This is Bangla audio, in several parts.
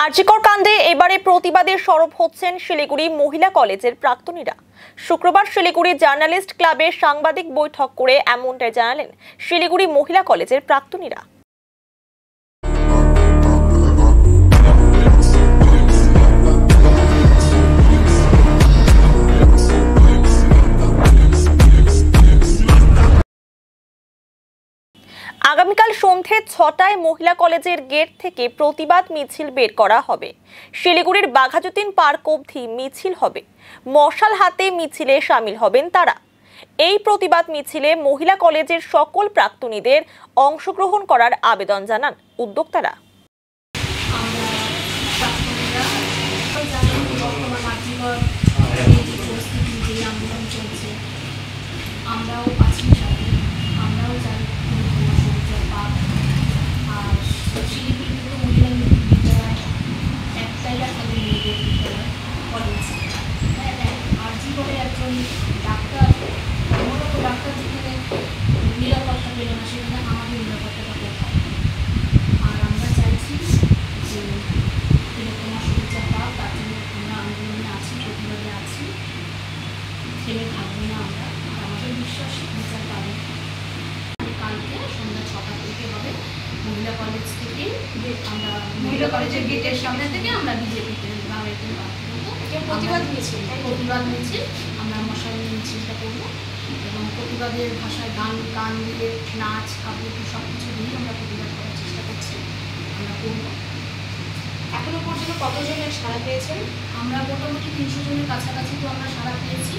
আরজিকর কাণ্ডে এবারে প্রতিবাদে সরব হচ্ছেন শিলিগুড়ি মহিলা কলেজের প্রাক্তনীরা। শুক্রবার শিলিগুড়ি জার্নালিস্ট ক্লাবের সাংবাদিক বৈঠক করে এমনটাই জানালেন শিলিগুড়ি মহিলা কলেজের প্রাক্তনীরা। আগামীকাল সন্ধ্যে ৬টায় মহিলা কলেজের গেট থেকে প্রতিবাদ মিছিল বের করা হবে। শিলিগুড়ির বাঘাযতীন পার্ক অবধি মিছিল হবে। মশাল হাতে মিছিলে শামিল হবেন তারা। এই প্রতিবাদ মিছিলে মহিলা কলেজের সকল প্রাক্তনীদের অংশগ্রহণ করার আবেদন জানান উদ্যোক্তারা। ডাক্তার যেখানে নিরাপত্তা পেল না, সেখানে আমাদের নিরাপত্তাটা কোথায়? আর আমরা চাইছি যে এরকম অসুবিধা পাক, তার জন্য আমরা আন্দোলনে আছি, প্রতিবাদে আছি, থেমে থাকবো না আমরা। আর আমাদের বিশ্বাস বিচার পাবে। কালকে সন্ধ্যা ৬টা থেকে হবে মহিলা কলেজ থেকে। আমরা মহিলা কলেজের গেটের সামনে থেকে আমরা বিজেপিতে প্রতিবাদ মিছিল আমরা মশাল মিছিলটা করবো এবং প্রতিবাদের ভাষায় গান দিয়ে নাচ আবৃত্তি সব কিছু দিয়ে আমরা প্রতিবাদ করার চেষ্টা করছি। আমরা করব। এখনো পর্যন্ত কতজনের সাড়া পেয়েছেন? আমরা মোটামুটি ৩০০ জনের কাছাকাছি তো আমরা সাড়া পেয়েছি।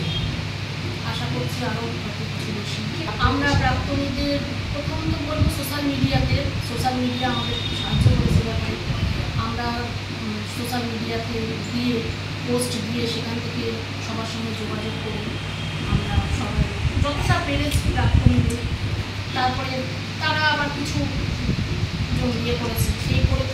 আশা করছি আরও কিছু বেশি। আমরা প্রাক্তনীদের প্রথমত বলবো সোশ্যাল মিডিয়া আমাদের খুব সাহায্য করেছে ব্যাপারে। আমরা সোশ্যাল মিডিয়াতে দিয়ে পোস্ট দিয়ে সেখান থেকে সবার সঙ্গে যোগাযোগ করি। আমরা সবাই যতটা পেরেছি প্রাক্তনীদের, তারপরে তারা আবার কিছু ইয়ে করেছে, সেই করে